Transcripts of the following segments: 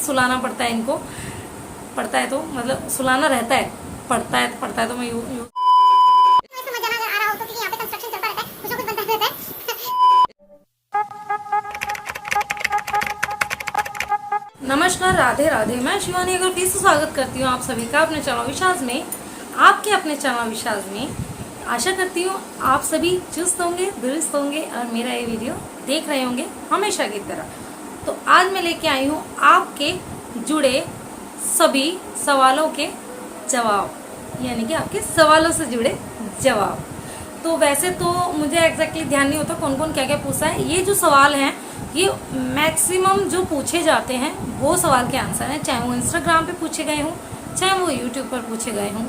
सुलाना पड़ता है इनको, पड़ता है तो मतलब सुलाना रहता है, पड़ता है तो मैं यूँ नमस्कार, राधे राधे। मैं शिवानी अगर फिर से स्वागत करती हूँ आप सभी का अपने चैनल विश्वास में, आपके अपने चैनल विश्वास में। आशा करती हूँ आप सभी चुस्त होंगे, दुरुस्त होंगे और मेरा ये वीडियो देख रहे होंगे हमेशा की तरह। तो आज मैं लेके आई हूँ आपके जुड़े सभी सवालों के जवाब, यानी कि आपके सवालों से जुड़े जवाब। तो वैसे तो मुझे एग्जैक्टली ध्यान नहीं होता कौन कौन क्या क्या पूछा है। ये जो सवाल हैं ये मैक्सिमम जो पूछे जाते हैं वो सवाल के आंसर हैं, चाहे वो इंस्टाग्राम पे पूछे गए हों, चाहे वो यूट्यूब पर पूछे गए हों।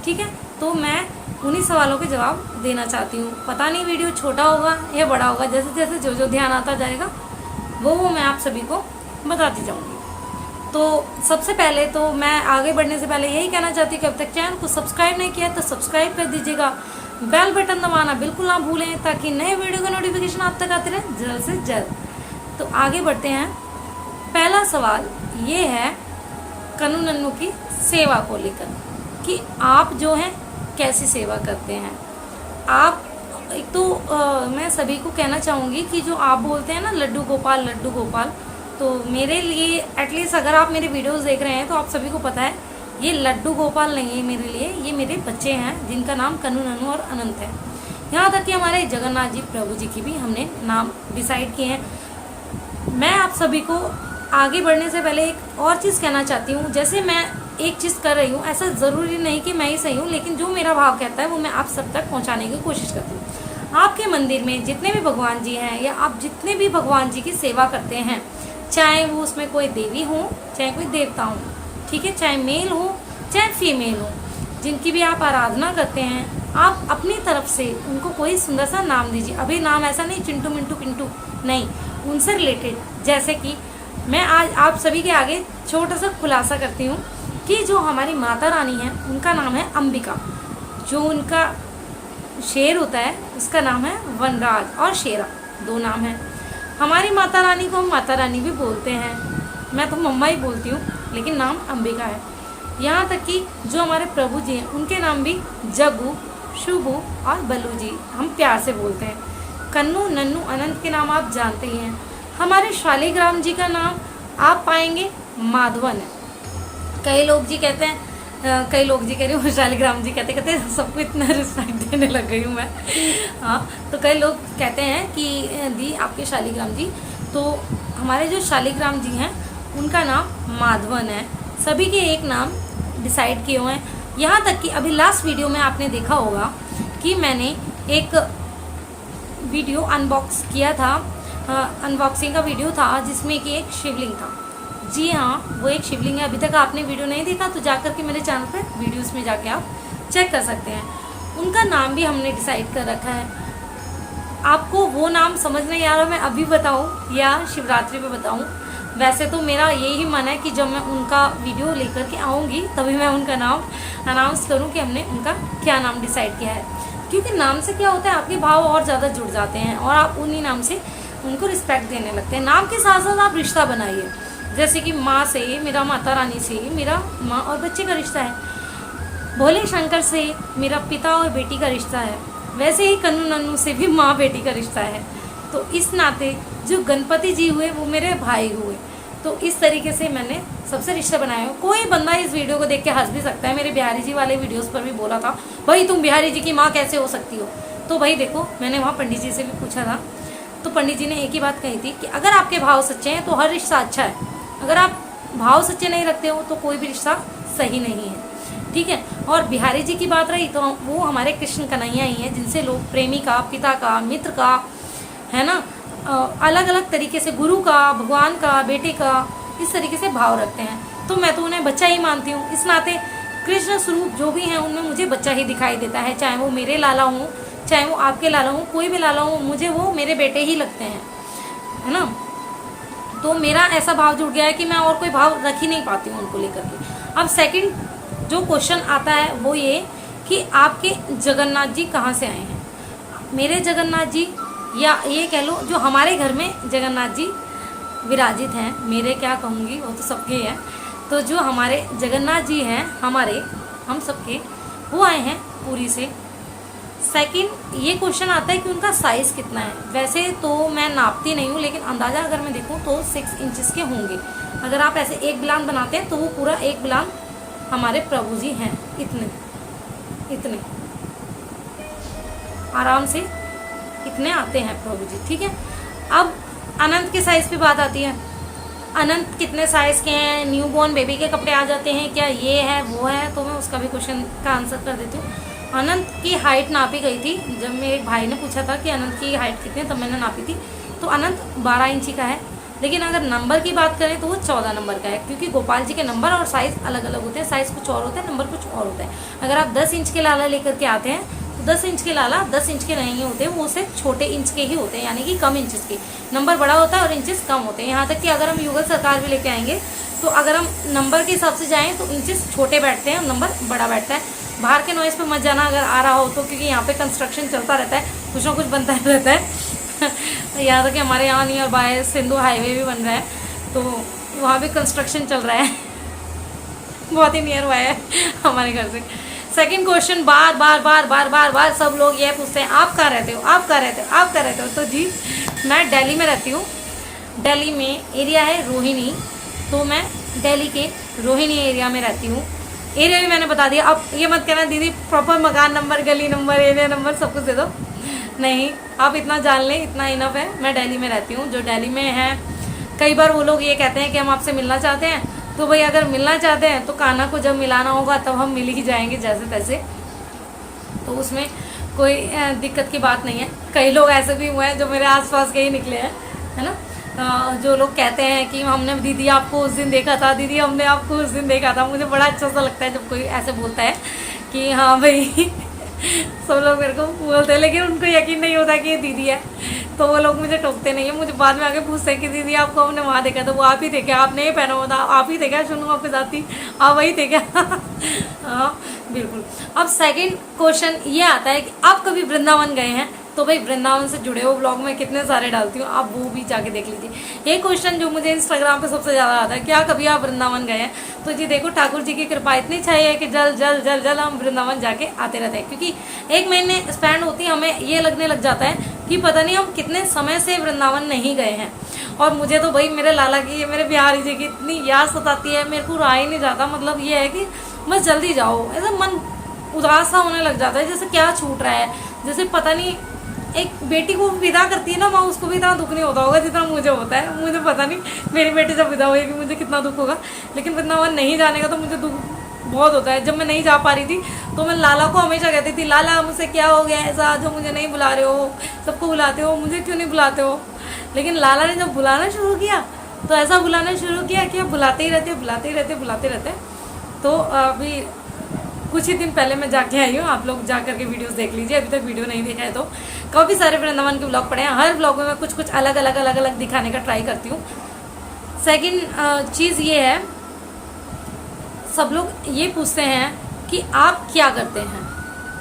ठीक है, तो मैं उन्हीं सवालों के जवाब देना चाहती हूँ। पता नहीं वीडियो छोटा होगा या बड़ा होगा, जैसे जैसे जो ध्यान आता जाएगा वो मैं आप सभी को बताती जाऊँगी। तो सबसे पहले तो मैं आगे बढ़ने से पहले यही कहना चाहती हूँ कि अब तक चैनल को सब्सक्राइब नहीं किया तो सब्सक्राइब कर दीजिएगा, बेल बटन दबाना बिल्कुल ना भूलें ताकि नए वीडियो का नोटिफिकेशन आप तक आते रहे जल्द से जल्द। तो आगे बढ़ते हैं। पहला सवाल ये है कन्नू नन्नू की सेवा को लेकर कि आप जो हैं कैसी सेवा करते हैं आप। एक तो मैं सभी को कहना चाहूँगी कि जो आप बोलते हैं ना लड्डू गोपाल, तो मेरे लिए एटलीस्ट अगर आप मेरे वीडियोस देख रहे हैं तो आप सभी को पता है ये लड्डू गोपाल नहीं है मेरे लिए, ये मेरे बच्चे हैं जिनका नाम कन्नू नन्नू और अनंत है। यहाँ तक कि हमारे जगन्नाथ जी प्रभु जी की भी हमने नाम डिसाइड किए हैं। मैं आप सभी को आगे बढ़ने से पहले एक और चीज़ कहना चाहती हूँ। जैसे मैं एक चीज़ कर रही हूँ, ऐसा ज़रूरी नहीं कि मैं ही सही हूँ, लेकिन जो मेरा भाव कहता है वो मैं आप सब तक पहुँचाने की कोशिश करती हूँ। आपके मंदिर में जितने भी भगवान जी हैं या आप जितने भी भगवान जी की सेवा करते हैं, चाहे वो उसमें कोई देवी हो चाहे कोई देवता हो, ठीक है, चाहे मेल हो चाहे फीमेल हो, जिनकी भी आप आराधना करते हैं, आप अपनी तरफ से उनको कोई सुंदर सा नाम दीजिए। अभी नाम ऐसा नहीं चिंटू मिंटू पिंटू नहीं, उनसे रिलेटेड। जैसे कि मैं आज आप सभी के आगे छोटा सा खुलासा करती हूँ कि जो हमारी माता रानी है उनका नाम है अंबिका, जो उनका शेर होता है उसका नाम है वनराज और शेरा, दो नाम है। हमारी माता रानी को हम माता रानी भी बोलते हैं, मैं तो मम्मा ही बोलती हूँ, लेकिन नाम अंबिका है। यहाँ तक कि जो हमारे प्रभु जी हैं उनके नाम भी जग्गू, शुभू और बल्लू जी हम प्यार से बोलते हैं। कन्नू नन्नू अनंत के नाम आप जानते ही हैं। हमारे शालिग्राम जी का नाम आप पाएंगे माधवन है। कई लोग जी कहते हैं, कई लोग जी कह रही हूँ, शालिग्राम जी कहते सबको इतना रिस्पेक्ट देने लग गई हूँ मैं। हाँ, तो कई लोग कहते हैं कि दी आपके शालिग्राम जी, तो हमारे जो शालिग्राम जी हैं उनका नाम माधवन है। सभी के एक नाम डिसाइड किए हुए हैं। यहाँ तक कि अभी लास्ट वीडियो में आपने देखा होगा कि मैंने एक वीडियो अनबॉक्स किया था, अनबॉक्सिंग का वीडियो था जिसमें कि एक शिवलिंग था। जी हाँ, वो एक शिवलिंग है। अभी तक आपने वीडियो नहीं देखा तो जाकर के मेरे चैनल पे वीडियोस में जाके आप चेक कर सकते हैं। उनका नाम भी हमने डिसाइड कर रखा है। आपको वो नाम समझ नहीं आ रहा मैं अभी बताऊँ या शिवरात्रि पे बताऊँ? वैसे तो मेरा यही मन है कि जब मैं उनका वीडियो लेकर के आऊँगी तभी मैं उनका नाम अनाउंस करूँ कि हमने उनका क्या नाम डिसाइड किया है। क्योंकि नाम से क्या होता है, आपके भाव और ज़्यादा जुड़ जाते हैं और आप उन्हीं नाम से उनको रिस्पेक्ट देने लगते हैं। नाम के साथ साथ आप रिश्ता बनाइए। जैसे कि माँ से मेरा माता रानी से मेरा माँ और बच्चे का रिश्ता है, भोले शंकर से मेरा पिता और बेटी का रिश्ता है, वैसे ही कन्नू नन्नू से भी माँ बेटी का रिश्ता है। तो इस नाते जो गणपति जी हुए वो मेरे भाई हुए। तो इस तरीके से मैंने सबसे रिश्ता बनाया। कोई बंदा इस वीडियो को देख के हंस भी सकता है। मेरे बिहारी जी वाले वीडियोस पर भी बोला था, भाई तुम बिहारी जी की माँ कैसे हो सकती हो? तो भाई देखो, मैंने वहाँ पंडित जी से भी पूछा था, तो पंडित जी ने एक ही बात कही थी कि अगर आपके भाव सच्चे हैं तो हर रिश्ता अच्छा है, अगर आप भाव सच्चे नहीं रखते हो तो कोई भी रिश्ता सही नहीं है। ठीक है, और बिहारी जी की बात रही तो वो हमारे कृष्ण कन्हैया ही हैं, जिनसे लोग प्रेमी का, पिता का, मित्र का, है ना, अलग अलग तरीके से गुरु का, भगवान का, बेटे का, इस तरीके से भाव रखते हैं। तो मैं तो उन्हें बच्चा ही मानती हूँ। इस नाते कृष्ण स्वरूप जो भी हैं उनमें मुझे बच्चा ही दिखाई देता है, चाहे वो मेरे लाला हों चाहे वो आपके लाला हों, कोई भी लाला हो, मुझे वो मेरे बेटे ही लगते हैं, है ना। तो मेरा ऐसा भाव जुड़ गया है कि मैं और कोई भाव रख ही नहीं पाती हूँ उनको लेकर के। अब सेकंड जो क्वेश्चन आता है वो ये कि आपके जगन्नाथ जी कहाँ से आए हैं। मेरे जगन्नाथ जी, या ये कह लो जो हमारे घर में जगन्नाथ जी विराजित हैं। मेरे क्या कहूँगी, वो तो सबके हैं। तो जो हमारे जगन्नाथ जी हैं, हमारे हम सबके, वो आए हैं पुरी से। सेकंड ये क्वेश्चन आता है कि उनका साइज़ कितना है। वैसे तो मैं नापती नहीं हूँ, लेकिन अंदाज़ा अगर मैं देखूँ तो 6 इंचेस के होंगे। अगर आप ऐसे एक बिलान बनाते हैं तो वो पूरा एक बिलान हमारे प्रभु जी हैं। इतने आराम से इतने आते हैं प्रभु जी, ठीक है। अब अनंत के साइज़ पे बात आती है। अनंत कितने साइज़ के हैं, न्यूबॉर्न बेबी के कपड़े आ जाते हैं क्या, ये है वो है, तो मैं उसका भी क्वेश्चन का आंसर कर देती हूँ। अनंत की हाइट नापी गई थी। जब मेरे भाई ने पूछा था कि अनंत की हाइट कितनी है, तब मैंने नापी थी। तो अनंत 12 इंची का है। लेकिन अगर नंबर की बात करें तो वो 14 नंबर का है, क्योंकि गोपाल जी के नंबर और साइज़ अलग अलग होते हैं। साइज़ कुछ और होता है, नंबर कुछ और होता है। अगर आप 10 इंच के लाला लेकर के आते हैं तो 10 इंच के लाला 10 इंच के नहीं होते, वो उससे छोटे इंच के ही होते हैं, यानी कि कम इंचेस के। नंबर बड़ा होता है और इंचेस कम होते हैं। यहाँ तक कि अगर हम युगल सरकार भी लेके आएंगे तो अगर हम नंबर के हिसाब से जाएँ तो इंचेस छोटे बैठते हैं और नंबर बड़ा बैठता है। बाहर के नॉइज़ पे मत जाना अगर आ रहा हो तो, क्योंकि यहाँ पे कंस्ट्रक्शन चलता रहता है, कुछ ना कुछ बनता रहता है। यहाँ तक कि हमारे यहाँ नियर बाय सिंधु हाईवे भी बन रहा है, तो वहाँ भी कंस्ट्रक्शन चल रहा है। बहुत ही नियर बाय है हमारे घर से। सेकंड क्वेश्चन बार बार बार बार बार बार सब लोग ये पूछते हैं, आप कहाँ रहते हो, आप कहाँ रहते हो, आप कहाँ रहते हो। तो जी मैं दिल्ली में रहती हूँ। दिल्ली में एरिया है रोहिणी, तो मैं दिल्ली के रोहिणी एरिया में रहती हूँ। एरिया भी मैंने बता दिया। अब ये मत कहना दीदी प्रॉपर मकान नंबर, गली नंबर, एरिया नंबर सब कुछ दे दो, नहीं, आप इतना जान लें, इतना इनफ है। मैं दिल्ली में रहती हूँ। जो दिल्ली में है, कई बार वो लोग ये कहते हैं कि हम आपसे मिलना चाहते हैं, तो भाई अगर मिलना चाहते हैं तो कान्हा को जब मिलाना होगा तब हम मिल ही जाएंगे जैसे तैसे, तो उसमें कोई दिक्कत की बात नहीं है। कई लोग ऐसे भी हुए हैं जो मेरे आसपास के ही निकले हैं, है ना। जो लोग कहते हैं कि हमने दीदी आपको उस दिन देखा था, दीदी हमने आपको उस दिन देखा था, मुझे बड़ा अच्छा सा लगता है जब कोई ऐसे बोलता है कि हाँ भाई सब लोग मेरे को बोलते हैं, लेकिन उनको यकीन नहीं होता कि ये दीदी है, तो वो लोग मुझे टोकते नहीं है। मुझे बाद में आके पूछते हैं कि दीदी आपको हमने वहाँ देखा था, वो आप ही थे क्या, आपने ये पहना हुआ था, आप ही थे क्या, सुनो आपके साथ थी, आप वही थे क्या। हाँ बिल्कुल। अब सेकंड क्वेश्चन ये आता है कि आप कभी वृंदावन गए हैं। तो भाई वृंदावन से जुड़े हो ब्लॉग में कितने सारे डालती हूँ, आप वो भी जाके देख लीजिए। ये क्वेश्चन जो मुझे इंस्टाग्राम पे सबसे ज़्यादा आता है, क्या कभी आप वृंदावन गए हैं। तो जी देखो, ठाकुर जी की कृपा इतनी चाहिए कि जल जल जल जल हम वृंदावन जाके आते रहते हैं, क्योंकि 1 महीने स्पेंड होती है, हमें ये लगने लग जाता है कि पता नहीं हम कितने समय से वृंदावन नहीं गए हैं। और मुझे तो भाई मेरे लाला की, मेरे बिहारी जी की इतनी याद सताती है, मेरे को रहा ही नहीं जाता। मतलब ये है कि बस जल्दी जाओ, ऐसा मन उदास सा होने लग जाता है, जैसे क्या छूट रहा है। जैसे पता नहीं, एक बेटी को विदा करती है ना माँ, उसको भी इतना दुख नहीं होता होगा जितना मुझे होता है। मुझे पता नहीं मेरी बेटी जब विदा होगी मुझे कितना दुख होगा, लेकिन वृंदावन नहीं जाने का तो मुझे दुख बहुत होता है। जब मैं नहीं जा पा रही थी तो मैं लाला को हमेशा कहती थी, लाला मुझसे क्या हो गया ऐसा जो मुझे नहीं बुला रहे हो, सबको बुलाते हो, मुझे क्यों नहीं बुलाते हो। लेकिन लाला ने जब बुलाना शुरू किया तो ऐसा बुलाना शुरू किया कि अब बुलाते ही रहते, बुलाते ही रहते, बुलाते रहते। तो अभी कुछ ही दिन पहले मैं जाके आई हूँ, आप लोग जा करके वीडियोस देख लीजिए, अभी तक वीडियो नहीं देखा है तो। काफ़ी सारे वृंदावन के ब्लॉग पड़े हैं, हर ब्लॉग में मैं कुछ कुछ अलग अलग दिखाने का ट्राई करती हूँ। सेकंड चीज़ ये है, सब लोग ये पूछते हैं कि आप क्या करते हैं।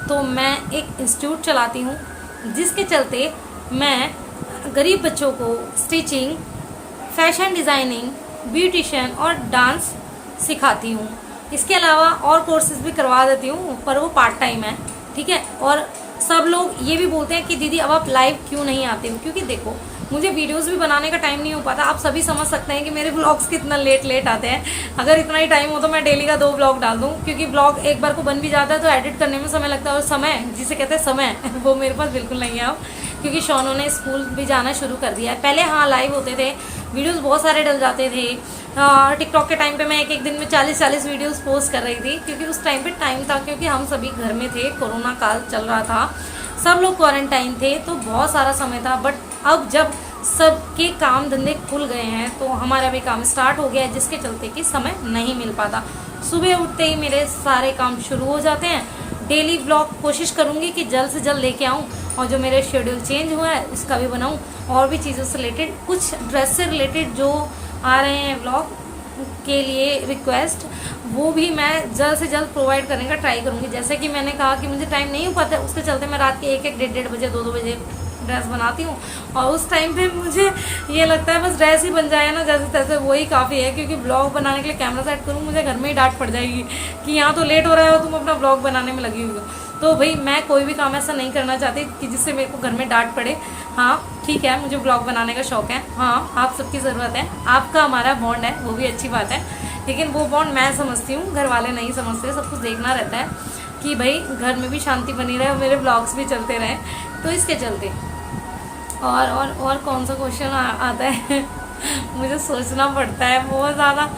तो मैं एक इंस्टीट्यूट चलाती हूँ, जिसके चलते मैं गरीब बच्चों को स्टिचिंग, फैशन डिज़ाइनिंग, ब्यूटिशियन और डांस सिखाती हूँ। इसके अलावा और कोर्सेज भी करवा देती हूँ, पर वो पार्ट टाइम है, ठीक है। और सब लोग ये भी बोलते हैं कि दीदी अब आप लाइव क्यों नहीं आते हो, क्योंकि देखो मुझे वीडियोस भी बनाने का टाइम नहीं हो पाता। आप सभी समझ सकते हैं कि मेरे ब्लॉग्स कितना लेट आते हैं। अगर इतना ही टाइम हो तो मैं डेली का 2 ब्लॉग डाल दूँ, क्योंकि ब्लॉग एक बार को बन भी जाता है तो एडिट करने में समय लगता है, और समय जिसे कहते हैं समय वो मेरे पास बिल्कुल नहीं है अब, क्योंकि शौनो ने स्कूल भी जाना शुरू कर दिया है। पहले हाँ लाइव होते थे, वीडियोज़ बहुत सारे डल जाते थे। टिकटॉक के टाइम पे मैं एक दिन में 40 वीडियोस पोस्ट कर रही थी, क्योंकि उस टाइम पे टाइम था, क्योंकि हम सभी घर में थे, कोरोना काल चल रहा था, सब लोग क्वारंटाइन थे, तो बहुत सारा समय था। बट अब जब सबके काम धंधे खुल गए हैं तो हमारा भी काम स्टार्ट हो गया है, जिसके चलते कि समय नहीं मिल पाता। सुबह उठते ही मेरे सारे काम शुरू हो जाते हैं। डेली ब्लॉग कोशिश करूँगी कि जल्द से जल्द लेके आऊँ, और जो मेरे शेड्यूल चेंज हुआ है उसका भी बनाऊँ, और भी चीज़ों से रिलेटेड, कुछ ड्रेस से रिलेटेड जो आ रहे हैं ब्लॉग के लिए रिक्वेस्ट, वो भी मैं जल्द से जल्द प्रोवाइड करने का ट्राई करूँगी। जैसे कि मैंने कहा कि मुझे टाइम नहीं हो पाता, उसके चलते मैं रात के 1-1, 1:30 बजे, 2-2 बजे ड्रेस बनाती हूँ। और उस टाइम पे मुझे ये लगता है बस ड्रेस ही बन जाए ना जैसे तैसे, वही काफ़ी है। क्योंकि ब्लॉग बनाने के लिए कैमरा सेट करूँ, मुझे घर में ही डांट पड़ जाएगी कि यहाँ तो लेट हो रहा है, तुम अपना ब्लॉग बनाने में लगी हुई हो। तो भाई मैं कोई भी काम ऐसा नहीं करना चाहती कि जिससे मेरे को घर में डांट पड़े। हाँ ठीक है, मुझे ब्लॉग बनाने का शौक है, हाँ आप सबकी ज़रूरत है, आपका हमारा बॉन्ड है, वो भी अच्छी बात है। लेकिन वो बॉन्ड मैं समझती हूँ, घर वाले नहीं समझते। सब कुछ देखना रहता है कि भाई घर में भी शांति बनी रहे और मेरे ब्लॉग्स भी चलते रहें, तो इसके चलते। और कौन सा क्वेश्चन आता है मुझे सोचना पड़ता है बहुत ज़्यादा,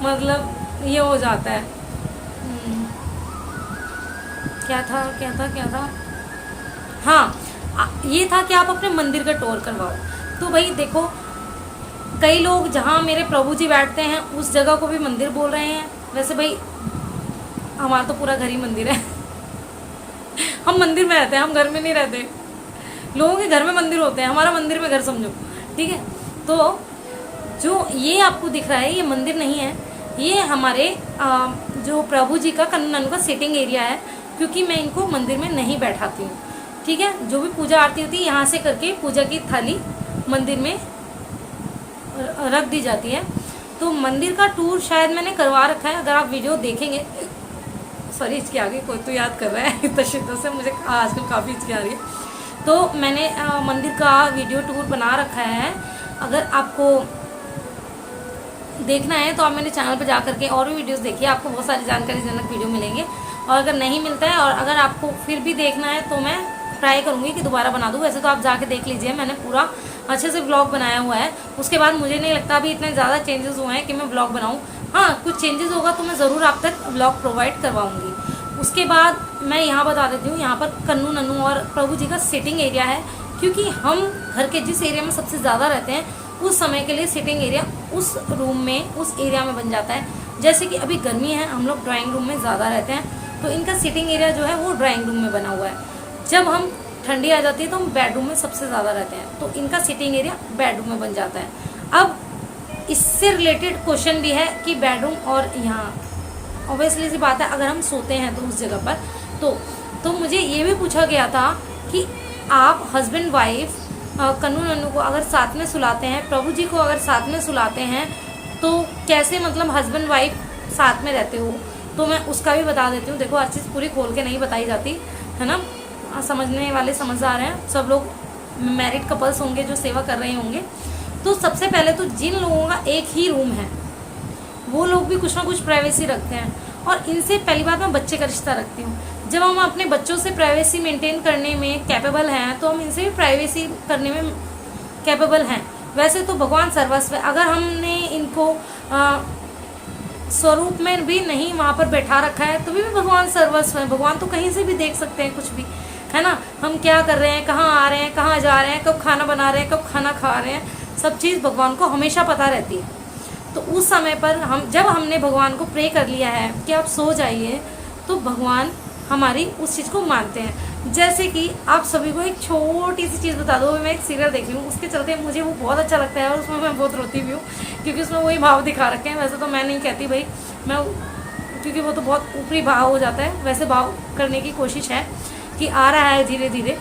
मतलब ये हो जाता है। क्या था। हाँ ये था कि आप अपने मंदिर का टूर करवाओ। तो भाई देखो, कई लोग जहाँ मेरे प्रभु जी बैठते हैं उस जगह को भी मंदिर बोल रहे हैं। वैसे भाई हमारा तो पूरा घर ही मंदिर है हम मंदिर में रहते हैं, हम घर में नहीं रहते। लोगों के घर में मंदिर होते हैं, हमारा मंदिर में घर समझो, ठीक है। तो जो ये आपको दिख रहा है ये मंदिर नहीं है, ये हमारे जो प्रभु जी का कन्नन का सिटिंग एरिया है। क्योंकि मैं इनको मंदिर में नहीं बैठाती हूँ, ठीक है। जो भी पूजा आरती होती है यहाँ से करके पूजा की थाली मंदिर में रख दी जाती है। तो मंदिर का टूर शायद मैंने करवा रखा है, अगर आप वीडियो देखेंगे। सॉरी इसके आगे कोई तो याद कर रहा है इतना शिद्दत से, मुझे आजकल काफ़ी हिचकी आ रही है। तो मैंने मंदिर का वीडियो टूर बना रखा है। अगर आपको देखना है तो आप मेरे चैनल पर जा करके और भी वीडियोस देखिए, आपको बहुत सारी जानकारीजनक वीडियो मिलेंगे। और अगर नहीं मिलता है और अगर आपको फिर भी देखना है तो मैं ट्राई करूँगी कि दोबारा बना दूँ। वैसे तो आप जाके देख लीजिए, मैंने पूरा अच्छे से ब्लॉग बनाया हुआ है। उसके बाद मुझे नहीं लगता अभी इतने ज़्यादा चेंजेस हुए हैं कि मैं ब्लॉग बनाऊँ। हाँ कुछ चेंजेस होगा तो मैं ज़रूर आप तक ब्लॉग प्रोवाइड करवाऊँगी। उसके बाद मैं यहाँ बता देती हूँ, यहाँ पर कन्नू नन्नू और प्रभु जी का सिटिंग एरिया है। क्योंकि हम घर के जिस एरिया में सबसे ज़्यादा रहते हैं उस समय के लिए सिटिंग एरिया उस रूम में, उस एरिया में बन जाता है। जैसे कि अभी गर्मी है, हम लोग ड्राइंग रूम में ज़्यादा रहते हैं, तो इनका सिटिंग एरिया जो है वो ड्राइंग रूम में बना हुआ है। जब हम ठंडी आ जाती है तो हम बेडरूम में सबसे ज़्यादा रहते हैं, तो इनका सिटिंग एरिया बेडरूम में बन जाता है। अब इससे रिलेटेड क्वेश्चन भी है कि बेडरूम और यहाँ ऑब्वियसली सी बात है, अगर हम सोते हैं तो उस जगह पर तो मुझे ये भी पूछा गया था कि आप हस्बैंड वाइफ कन्नू नन्नू को अगर साथ में सुलाते हैं, प्रभु जी को अगर साथ में सुलाते हैं तो कैसे, मतलब हस्बैंड वाइफ साथ में रहते हो। तो मैं उसका भी बता देती हूँ। देखो हर चीज़ पूरी खोल के नहीं बताई जाती है ना, समझने वाले समझदार हैं, सब लोग मैरिड कपल्स होंगे जो सेवा कर रहे होंगे। तो सबसे पहले तो जिन लोगों का एक ही रूम है वो लोग भी कुछ ना कुछ प्राइवेसी रखते हैं। और इनसे पहली बात मैं बच्चे का रिश्ता रखती हूँ। जब हम अपने बच्चों से प्राइवेसी मेंटेन करने में कैपेबल हैं तो हम इनसे भी प्राइवेसी करने में कैपेबल हैं। वैसे तो भगवान सर्वस्व है, अगर हमने इनको स्वरूप में भी नहीं वहाँ पर बैठा रखा है तो भी भगवान सर्वस्व है। भगवान तो कहीं से भी देख सकते हैं कुछ भी, है ना। हम क्या कर रहे हैं, कहाँ आ रहे हैं, कहाँ जा रहे हैं, कब खाना बना रहे हैं, कब खाना खा रहे हैं, सब चीज़ भगवान को हमेशा पता रहती है। तो उस समय पर जब हमने भगवान को प्रे कर लिया है कि आप सो जाइए, तो भगवान हमारी उस चीज़ को मानते हैं। जैसे कि आप सभी को एक छोटी सी चीज़ बता दो, मैं एक सीरियल देख रही हूँ, उसके चलते मुझे वो बहुत अच्छा लगता है और उसमें मैं बहुत रोती भी हूँ क्योंकि उसमें वही भाव दिखा रखे हैं। वैसे तो मैं नहीं कहती भाई, मैं क्योंकि वो तो बहुत ऊपरी भाव हो जाता है, वैसे भाव करने की कोशिश है कि आ रहा है धीरे धीरे।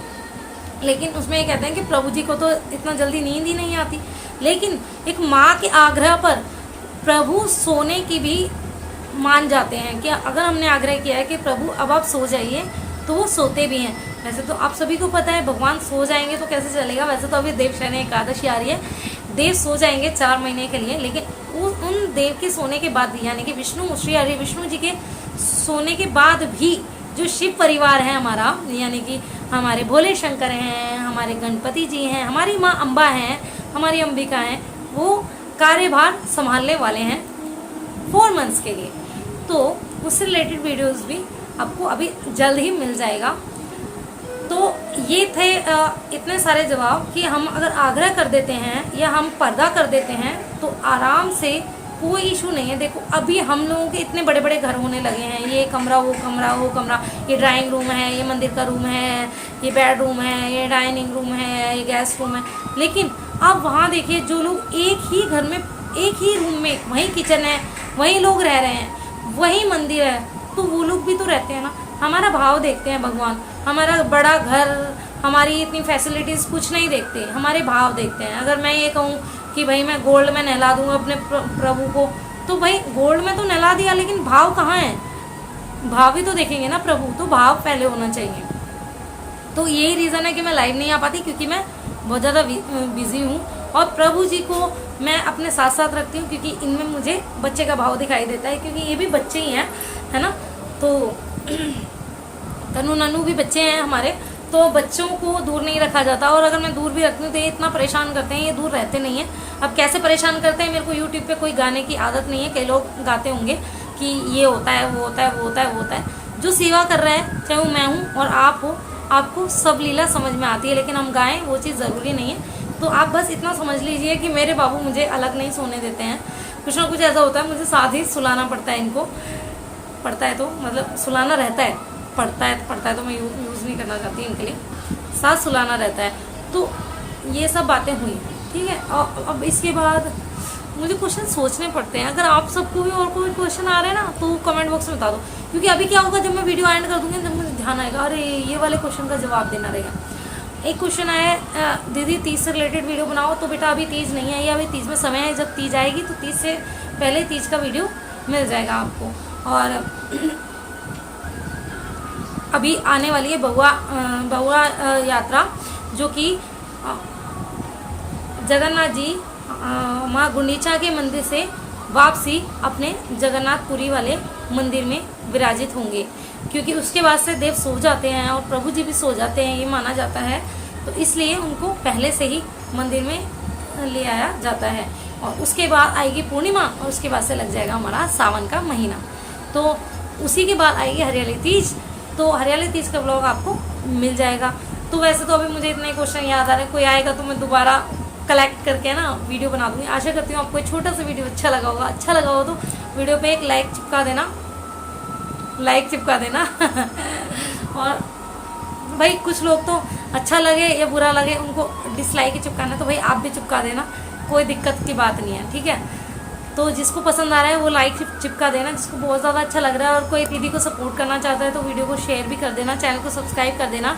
लेकिन उसमें ये कहते हैं कि प्रभु जी को तो इतना जल्दी नींद ही नहीं आती, लेकिन एक माँ के आग्रह पर प्रभु सोने की भी मान जाते हैं कि अगर हमने आग्रह किया है कि प्रभु अब आप सो जाइए तो वो सोते भी हैं। वैसे तो आप सभी को पता है भगवान सो जाएंगे तो कैसे चलेगा। वैसे तो अभी देवशयनी एकादशी आ रही है, देव सो जाएंगे 4 महीने के लिए, लेकिन उन देव के सोने के बाद भी, यानी कि विष्णु श्री हरि विष्णु जी के सोने के बाद भी जो शिव परिवार है हमारा, यानी कि हमारे भोले शंकर हैं, हमारे गणपति जी हैं, हमारी माँ अम्बा हैं, हमारी अंबिका हैं, वो कार्यभार संभालने वाले हैं 4 मंथ्स के लिए। तो उससे रिलेटेड वीडियोस भी आपको अभी जल्द ही मिल जाएगा। तो ये थे इतने सारे जवाब कि हम अगर आग्रह कर देते हैं या हम पर्दा कर देते हैं तो आराम से, कोई इशू नहीं है। देखो अभी हम लोगों के इतने बड़े बड़े घर होने लगे हैं, ये कमरा वो कमरा वो कमरा, ये ड्राइंग रूम है, ये मंदिर का रूम है, ये बेडरूम है, ये डाइनिंग रूम है, ये गेस्ट रूम है। लेकिन आप वहाँ देखिए, जो लोग एक ही घर में एक ही रूम में, वहीं किचन है, वहीं लोग रह रहे हैं, वहीं मंदिर है, तो वो लोग भी तो रहते हैं ना। हमारा भाव देखते हैं भगवान, हमारा बड़ा घर, हमारी इतनी फैसिलिटीज़ कुछ नहीं देखते, हमारे भाव देखते हैं। अगर मैं ये कहूँ कि भाई मैं गोल्ड में नहला दूंगा अपने प्रभु को, तो भाई गोल्ड में तो नहला दिया, लेकिन भाव कहाँ है? भाव भी तो देखेंगे ना प्रभु, तो भाव पहले होना चाहिए। तो यही रीज़न है कि मैं लाइव नहीं आ पाती, क्योंकि मैं बहुत ज़्यादा बिजी हूँ। और प्रभु जी को मैं अपने साथ साथ रखती हूँ, क्योंकि इनमें मुझे बच्चे का भाव दिखाई देता है, क्योंकि ये भी बच्चे ही हैं, है ना। तो तनु नन्नू भी बच्चे हैं हमारे, तो बच्चों को दूर नहीं रखा जाता। और अगर मैं दूर भी रखती हूँ तो ये इतना परेशान करते हैं, ये दूर रहते नहीं हैं। अब कैसे परेशान करते हैं, मेरे को यूट्यूब पे कोई गाने की आदत नहीं है। कई लोग गाते होंगे कि ये होता है, वो होता है, वो होता है, वो होता है। जो सेवा कर रहा है, चाहे वो मैं हूँ और आप हो, आपको सब लीला समझ में आती है, लेकिन हम गाएं वो चीज़ ज़रूरी नहीं है। तो आप बस इतना समझ लीजिए कि मेरे बाबू मुझे अलग नहीं सोने देते हैं। कुछ ना कुछ ऐसा होता है, मुझे साथ ही सुलाना पड़ता है इनको। पड़ता है तो मतलब सुलाना रहता है, पड़ता है तो मैं यूज़ नहीं करना चाहती इनके लिए, साथ सुलाना रहता है। तो ये सब बातें हुई, ठीक है। और अब इसके बाद मुझे क्वेश्चन सोचने पड़ते हैं। अगर आप सबको भी और कोई क्वेश्चन आ रहे हैं ना, तो कमेंट बॉक्स में बता दो, क्योंकि अभी क्या होगा, जब मैं वीडियो एंड कर दूँगी, जब मुझे ध्यान आएगा अरे ये वाले क्वेश्चन का जवाब देना रहेगा। एक क्वेश्चन आया, दीदी तीज से रिलेटेड वीडियो बनाओ। तो बेटा अभी तीज नहीं है, या अभी तीज में समय है। जब तीज आएगी तो तीज से पहले तीज का वीडियो मिल जाएगा आपको। और अभी आने वाली है बहुआ यात्रा, जो कि जगन्नाथ जी माँ गुंडीचा के मंदिर से वापसी अपने जगन्नाथपुरी वाले मंदिर में विराजित होंगे, क्योंकि उसके बाद से देव सो जाते हैं और प्रभु जी भी सो जाते हैं, ये माना जाता है। तो इसलिए उनको पहले से ही मंदिर में ले आया जाता है। और उसके बाद आएगी पूर्णिमा, और उसके बाद से लग जाएगा हमारा सावन का महीना। तो उसी के बाद आएगी हरियाली तीज। तो हरियाली तीज का ब्लॉग आपको मिल जाएगा। तो वैसे तो अभी मुझे इतने क्वेश्चन याद आ रहे हैं, कोई आएगा तो मैं दोबारा कलेक्ट करके ना वीडियो बना दूँगी। आशा करती हूँ आपको छोटा सा वीडियो अच्छा लगा होगा। अच्छा लगा हो तो वीडियो पे एक लाइक चिपका देना और भाई कुछ लोग तो अच्छा लगे या बुरा लगे, उनको डिसलाइक ही चिपकाना, तो भाई आप भी चिपका देना, कोई दिक्कत की बात नहीं है, ठीक है। तो जिसको पसंद आ रहा है वो लाइक चिपका देना, जिसको बहुत ज़्यादा अच्छा लग रहा है और कोई दीदी को सपोर्ट करना चाहता है तो वीडियो को शेयर भी कर देना, चैनल को सब्सक्राइब कर देना,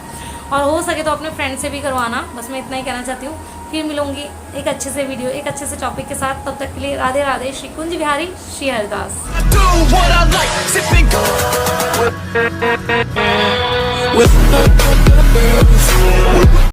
और हो सके तो अपने फ्रेंड से भी करवाना। बस मैं इतना ही कहना चाहती हूँ। फिर मिलूंगी एक अच्छे से वीडियो, एक अच्छे से टॉपिक के साथ। तब तक के लिए राधे राधे। श्री कुंज बिहारी, श्री हरदास।